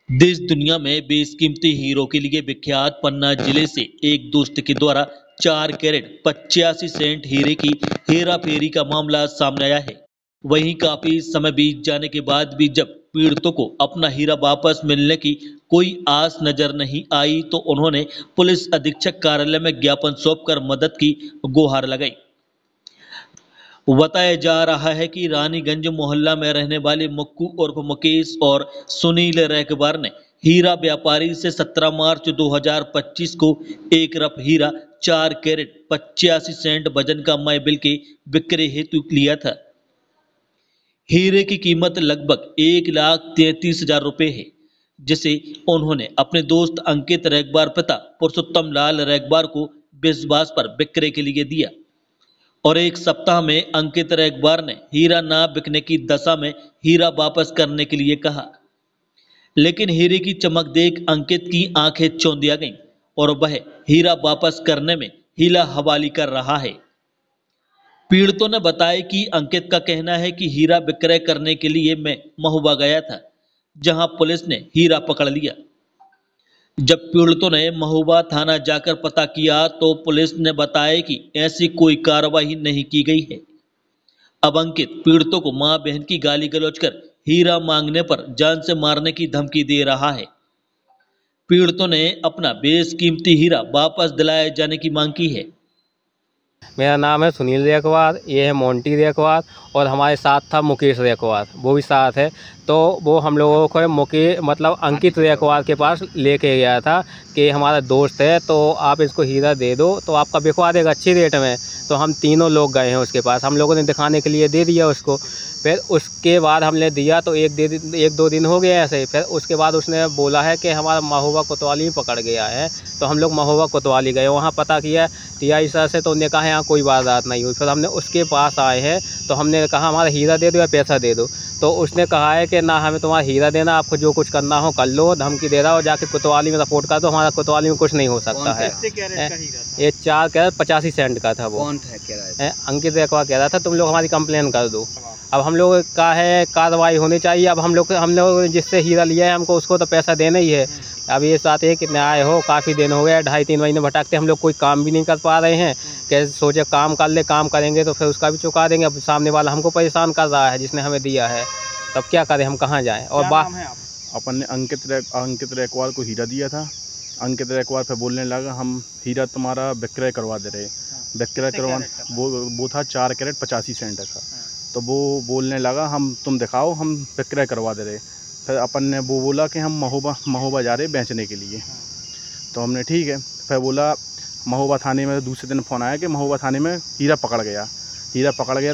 देश दुनिया में बेशकीमती हीरो के लिए विख्यात पन्ना जिले से एक दोस्त के द्वारा 4 कैरेट 85 सेंट हीरे की हेरा फेरी का मामला सामने आया है। वहीं काफी समय बीत जाने के बाद भी जब पीड़ितों को अपना हीरा वापस मिलने की कोई आस नजर नहीं आई तो उन्होंने पुलिस अधीक्षक कार्यालय में ज्ञापन सौंपकर मदद की गुहार लगाई। बताया जा रहा है कि रानीगंज मोहल्ला में रहने वाले मुक्कू उर्फ मुकेश और सुनील रैकबार ने हीरा व्यापारी से 17 मार्च 2025 को एक रफ हीरा 4 कैरेट 85 सेंट वजन का मय बिल के विक्रय हेतु लिया था। हीरे की कीमत लगभग 1,33,000 रुपए है, जिसे उन्होंने अपने दोस्त अंकित रैकबार पिता पुरुषोत्तम लाल रैकबार को विश्वास पर विक्रय के लिए दिया और एक सप्ताह में अंकित रैकबार ने हीरा ना बिकने की दशा में हीरा वापस करने के लिए कहा। लेकिन हीरे की चमक देख अंकित की आंखें चौंधिया गईं और वह हीरा वापस करने में हीला हवाली कर रहा है। पीड़ितों ने बताया कि अंकित का कहना है कि हीरा विक्रय करने के लिए मैं महुआ गया था, जहां पुलिस ने हीरा पकड़ लिया। जब पीड़ितों ने महुआ थाना जाकर पता किया तो पुलिस ने बताया कि ऐसी कोई कार्रवाई नहीं की गई है। अब अंकित पीड़ितों को मां बहन की गाली गलौज कर हीरा मांगने पर जान से मारने की धमकी दे रहा है। पीड़ितों ने अपना बेशकीमती हीरा वापस दिलाए जाने की मांग की है। मेरा नाम है सुनील रैकवार, ये है मोंटी रैकवार और हमारे साथ था मुकेश रैकवार, वो भी साथ है। तो वो हम लोगों को मतलब अंकित रैकवार के पास लेके गया था कि हमारा दोस्त है तो आप इसको हीरा दे दो तो आपका बिकवा देगा अच्छी रेट में। तो हम तीनों लोग गए हैं उसके पास, हम लोगों ने दिखाने के लिए दे दिया उसको। फिर उसके बाद हमने दिया तो एक दो दिन हो गए ऐसे। फिर उसके बाद उसने बोला है कि हमारा महुआ कोतवाली पकड़ गया है। तो हम लोग महुआ कोतवाली गए, वहाँ पता किया टीआई सर से, तो उन्होंने कहा यहाँ कोई वारदात नहीं हुई। फिर हमने उसके पास आए हैं तो हमने कहा हमारा हीरा दे दो या पैसा दे दो। तो उसने कहा है कि ना हमें तुम्हारा हीरा देना, आपको जो कुछ करना हो कर लो, धमकी दे रहा हो, जाके कोतवाली में रिपोर्ट कर दो, हमारा कोतवाली में कुछ नहीं हो सकता है। ये 4 कैरेट 85 सेंट का था। वो कौन कह रहा है? अंकित रैकवार कह रहा था तुम लोग हमारी कंप्लेन कर दो। अब हम लोग का है कार्रवाई होनी चाहिए। अब हम लोग जिससे हीरा लिया है हमको उसको तो पैसा देना ही है। अब ये साथ है कि न्याय हो, काफ़ी दिन हो गया, 2.5-3 महीने भटकते हम लोग कोई काम भी नहीं कर पा रहे हैं। कैसे सोचे काम कर ले, काम करेंगे तो फिर उसका भी चुका देंगे। अब सामने वाला हमको परेशान कर रहा है जिसने हमें दिया है, तब क्या करें, हम कहाँ जाएँ। और अपन ने अंकित रैकवार को हीरा दिया था। अंकित रैकवार फिर बोलने लगा हम हीरा तुम्हारा विक्रय करवा दे रहे। विक्रय करवा वो था 4 कैरेट 85 सेंट का। तो वो बोलने लगा तुम दिखाओ, हम विक्रय करवा दे रहे। फिर अपन ने वो बोला कि हम महुआ जा रहे बेचने के लिए। तो हमने ठीक है। फिर बोला महुआ थाने में, दूसरे दिन फ़ोन आया कि महुआ थाने में हीरा पकड़ गया।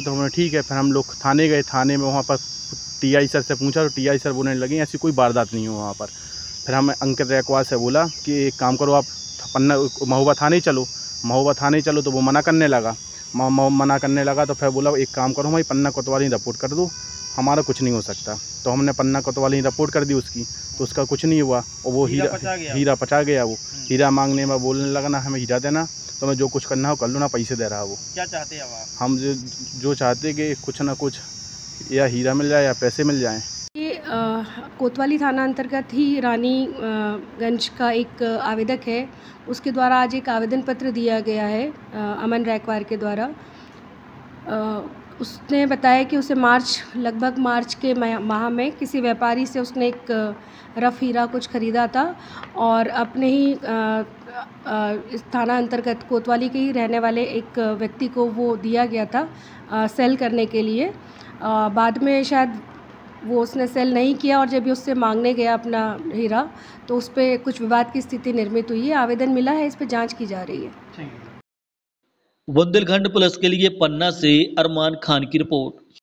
तो हमने ठीक है। फिर हम लोग थाने गए। थाने में वहाँ पर टीआई सर से पूछा तो टीआई सर बोलने लगे ऐसी कोई वारदात नहीं हो वहाँ पर। फिर हम अंकित रैकवार से बोला कि एक काम करो, आप महुआ थाने चलो। तो वो मना करने लगा। तो फिर बोला एक काम करो, हमारी पन्ना कोतवाली रिपोर्ट कर दो, हमारा कुछ नहीं हो सकता। तो हमने पन्ना कोतवाली रिपोर्ट कर दी उसकी, तो उसका कुछ नहीं हुआ और वो हीरा पचा गया। वो हीरा मांगने में बोलने लगा ना हमें हीरा देना, तो मैं जो कुछ करना हो कर लो, ना पैसे दे रहा वो। क्या चाहते हैं आप? हम जो चाहते कि कुछ ना कुछ या हीरा मिल जाए या पैसे मिल जाएँ। ये कोतवाली थाना अंतर्गत ही रानीगंज का एक आवेदक है, उसके द्वारा आज एक आवेदन पत्र दिया गया है अमन रैकवार के द्वारा। उसने बताया कि उसे लगभग मार्च के माह में किसी व्यापारी से उसने एक रफ़ हीरा कुछ ख़रीदा था और अपने ही इस थाना अंतर्गत कोतवाली के ही रहने वाले एक व्यक्ति को वो दिया गया था सेल करने के लिए। बाद में शायद वो उसने सेल नहीं किया और जब भी उससे मांगने गया अपना हीरा तो उस पर कुछ विवाद की स्थिति निर्मित हुई है। आवेदन मिला है, इस पर जांच की जा रही है। बुंदेलखंड पुलिस के लिए पन्ना से अरमान खान की रिपोर्ट।